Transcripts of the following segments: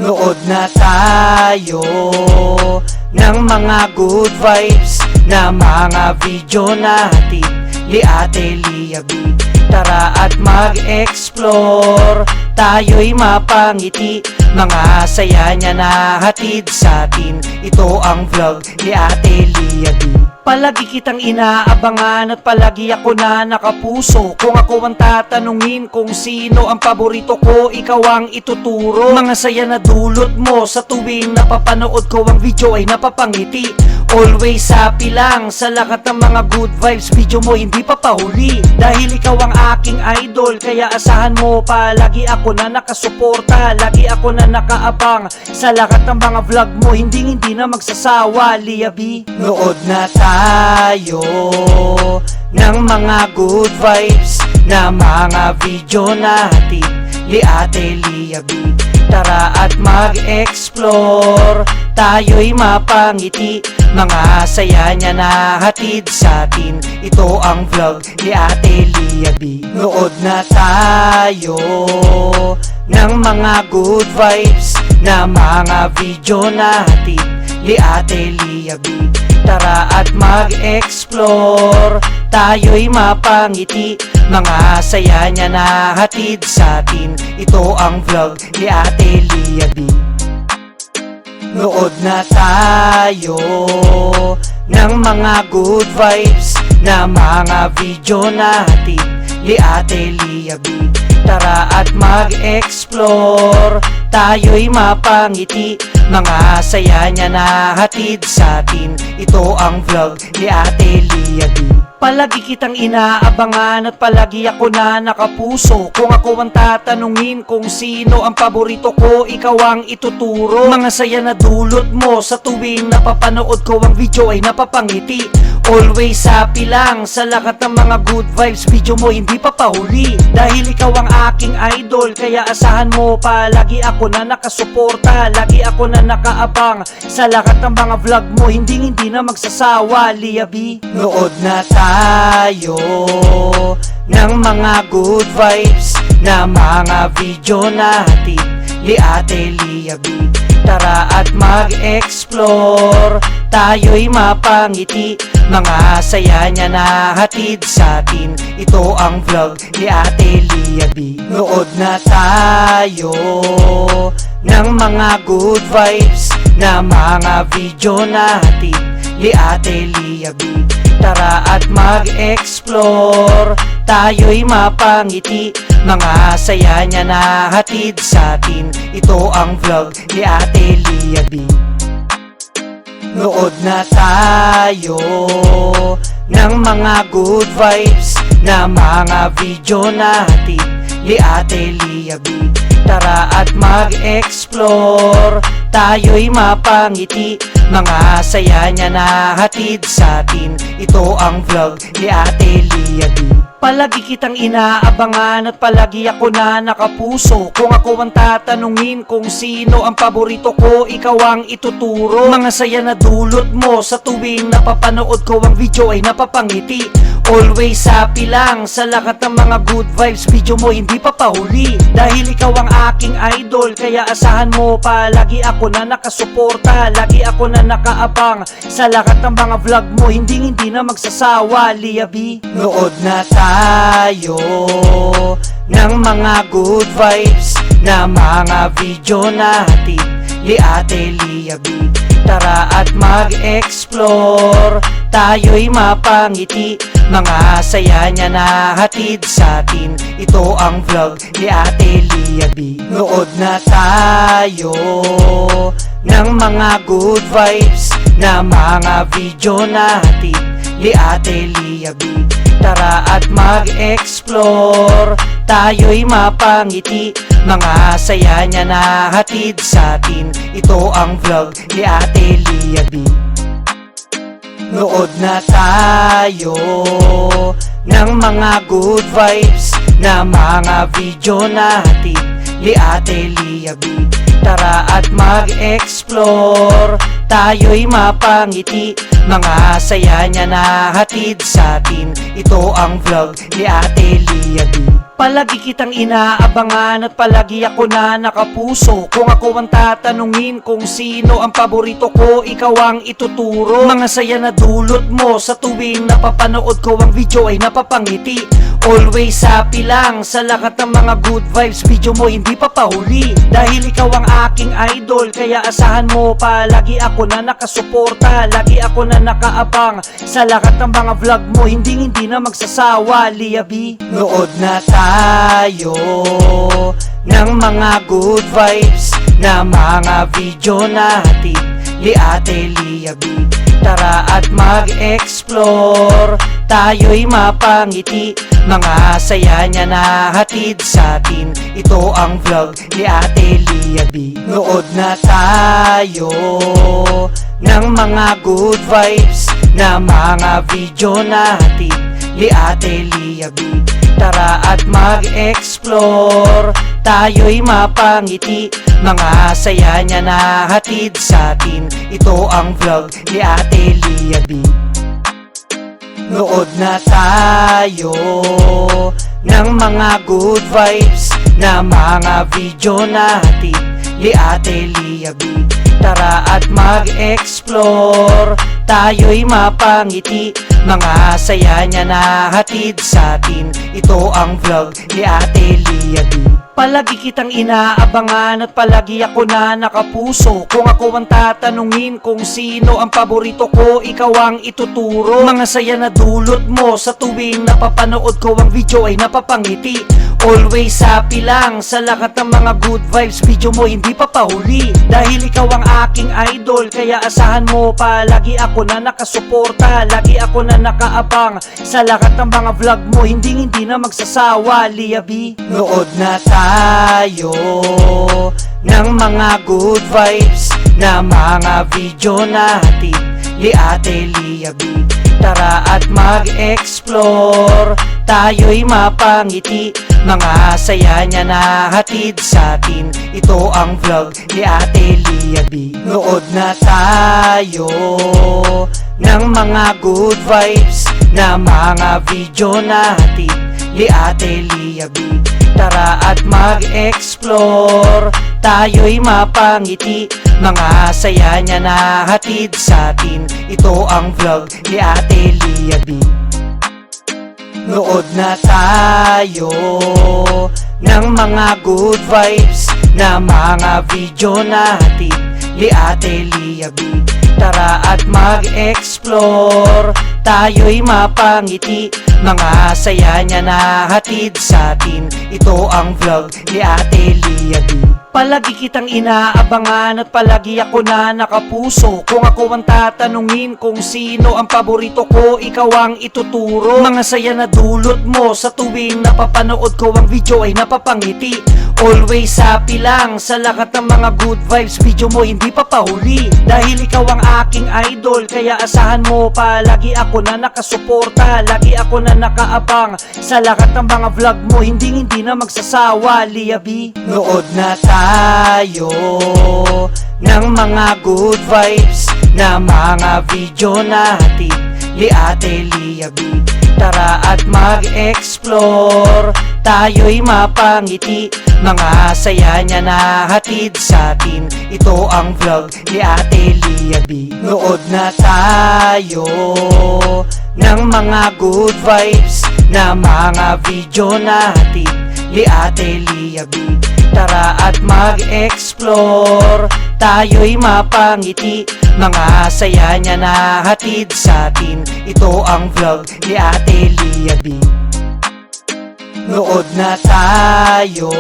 Nood na tayo ng mga good vibes na mga video natin ni Ate Lia B. Tara at mag-explore, tayo'y mapangiti, mga saya niya na hatid sa atin. Ito ang vlog ni Ate Lia B. Palagi kitang inaabangan at palagi ako na nakapuso. Kung ako ang tatanungin kung sino ang paborito ko, ikaw ang ituturo. Mga saya na dulot mo sa tuwing napapanood ko ang video ay napapangiti. Always happy lang sa lahat ng mga good vibes, video mo hindi pa pahuli. Dahil ikaw ang aking idol, kaya asahan mo palagi ako na nakasuporta. Lagi ako na nakaabang sa lahat ng mga vlog mo, hindi na magsasawa. Lia B, nood na tayo ng mga good vibes na mga video natin ni Ate Lia B. Tara at mag-explore, tayo'y mapangiti, mga saya niya na hatid sa atin. Ito ang vlog ni Ate Lia B. Nood na tayo ng mga good vibes na mga video natin ni Ate Lia B. Tara at mag-explore, tayo'y mapangiti, mga saya niya na hatid sa atin. Ito ang vlog ni Ate Lia B. Nood na tayo ng mga good vibes na mga video natin ni Ate Lia B. Tara at mag-explore, tayo'y mapangiti, mga saya niya na hatid sa atin. Ito ang vlog ni Ate Lia B. Palagi kitang inaabangan at palagi ako na nakapuso. Kung ako ang tatanungin kung sino ang paborito ko, ikaw ang ituturo. Mga saya na dulot mo sa tuwing napapanood ko ang video ay napapangiti. Always happy lang sa lahat ng mga good vibes, video mo hindi pa pahuli. Dahil ikaw ang aking idol, kaya asahan mo palagi ako na nakasuporta. Lagi ako na nakaabang sa lahat ng mga vlog mo, hindi na magsasawa. Lia B, nood na tayo ng mga good vibes na mga video natin ni Ate Lia B. Tara at mag-explore, tayo'y mapangiti, mga saya niya na hatid sa atin. Ito ang vlog ni Ate Lia B. Nood na tayo ng mga good vibes na mga video natin ni Ate Lia B. Tara at mag-explore, tayo'y mapangiti, mga saya niya na hatid sa atin. Ito ang vlog ni Ate Lia B. Nood na tayo ng mga good vibes na mga video natin ni Ate Lia B. Tara at mag-explore, tayo'y mapangiti, mga saya niya na hatid sa atin. Ito ang vlog ni Ate Lia B. Palagi kitang inaabangan at palagi ako na nakapuso. Kung ako ang tatanungin kung sino ang paborito ko, ikaw ang ituturo. Mga saya na dulot mo sa tuwing napapanood ko ang video ay napapangiti. Always happy lang sa lahat ng mga good vibes, video mo hindi pa pahuli. Dahil ikaw ang aking idol, kaya asahan mo palagi ako na nakasuporta. Lagi ako na nakaabang sa lahat ng mga vlog mo, hindi na magsasawa. Lia B, nood na tayo ng mga good vibes na mga video natin ni Ate Lia B. Tara at mag-explore, tayo'y mapangiti, mga saya niya na hatid sa atin. Ito ang vlog ni Ate Lia B. Nood na tayo ng mga good vibes na mga video natin ni Ate Lia B. Tara at mag-explore, tayo'y mapangiti, mga saya niya na hatid sa atin. Ito ang vlog ni Ate Lia B. Nood na tayo ng mga good vibes na mga video natin ni Ate Lia B. Tara at mag-explore, tayo'y mapangiti, mga saya niya na hatid sa atin. Ito ang vlog ni Ate Lia B. Palagi kitang inaabangan at palagi ako na nakapuso. Kung ako ang tatanungin kung sino ang paborito ko, ikaw ang ituturo. Mga saya na dulot mo sa tuwing napapanood ko ang video ay napapangiti. Always happy lang sa lahat ng mga good vibes. Video mo hindi pa pahuli dahil ikaw ang aking idol. Kaya asahan mo palagi ako na nakasuporta. Lagi ako na nakaabang sa lahat ng mga vlog mo. Hindi na magsasawa, Lia B. Nood na tayo ng mga good vibes na mga video natin ni Ate Lia B. Tara at mag-explore, tayo'y mapangiti, mga saya niya na hatid sa atin. Ito ang vlog ni Ate Lia B. Nood na tayo ng mga good vibes na mga video natin ni Ate Lia B. Tara at mag-explore, tayo'y mapangiti, mga saya niya na hatid sa atin. Ito ang vlog ni Ate Lia B. Nood na tayo ng mga good vibes na mga video natin ni Ate Lia B. Tara at mag-explore, tayo'y mapangiti, mga saya niya na hatid sa atin. Ito ang vlog ni Ate Lia B. Palagi kitang inaabangan at palagi ako na nakapuso. Kung ako ang tatanungin kung sino ang paborito ko, ikaw ang ituturo. Mga saya na dulot mo sa tuwing napapanood ko ang video ay napapangiti. Always happy lang sa lahat ng mga good vibes. Video mo hindi pa pahuli dahil ikaw ang aking idol. Kaya asahan mo palagi ako na nakasuporta. Lagi ako na nakaabang sa lahat ng mga vlog mo. Hindi na magsasawa, Lia B. Nood na tayo ng mga good vibes na mga video natin ni Ate Lia B. Tara at mag-explore, tayo'y mapangiti, mga saya niya na hatid sa atin. Ito ang vlog ni Ate Lia B. Nood na tayo ng mga good vibes na mga video natin ni Ate Lia B. Tara at mag-explore, tayo'y mapangiti, mga saya niya na hatid sa atin. Ito ang vlog ni Ate Lia B. Nood na tayo ng mga good vibes na mga video natin ni Ate Lia B. Tara at mag-explore, tayo'y mapangiti, mga saya niya na hatid sa atin. Ito ang vlog ni Ate Lia B. Palagi kitang inaabangan at palagi ako na nakapuso. Kung ako ang tatanungin kung sino ang paborito ko, ikaw ang ituturo. Mga saya na dulot mo sa tuwing napapanood ko ang video ay napapangiti. Always happy lang sa lahat ng mga good vibes. Video mo hindi pa pahuli dahil ikaw ang aking idol. Kaya asahan mo palagi ako na nakasuporta. Lagi ako na nakaabang sa lahat ng mga vlog mo. Hindi na magsasawa, Lia B. Nood na tayo ng mga good vibes na mga video natin ni Ate Lia B. Tara at mag-explore, tayo'y mapangiti, mga saya niya na hatid sa atin. Ito ang vlog ni Ate Lia B. Nood na tayo ng mga good vibes na mga video natin ni Ate Lia B. Tara at mag-explore, tayo'y mapangiti, mga saya niya na hatid sa atin. Ito ang vlog ni Ate Lia B. Nood na tayo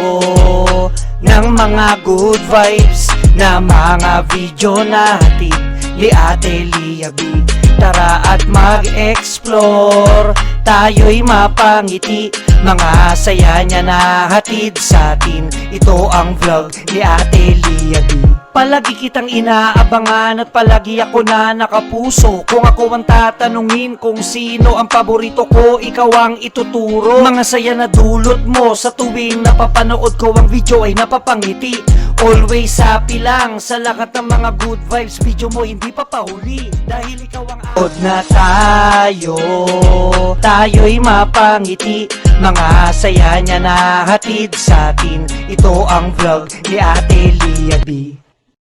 ng mga good vibes na mga video natin ni Ate Lia B. Tara at mag-explore, tayo'y mapangiti, mga saya niya na hatid sa atin. Ito ang vlog ni Ate Lia B. Palagi kitang inaabangan at palagi ako na nakapuso. Kung ako ang tatanungin kung sino ang paborito ko, ikaw ang ituturo. Mga saya na dulot mo sa tuwing napapanood ko ang video ay napapangiti. Always happy lang sa lahat ng mga good vibes. Video mo hindi pa pahuli dahil ikaw ang Od na tayo'y mapangiti. Mga saya niya na hatid sa atin. Ito ang vlog ni Ate Lia B.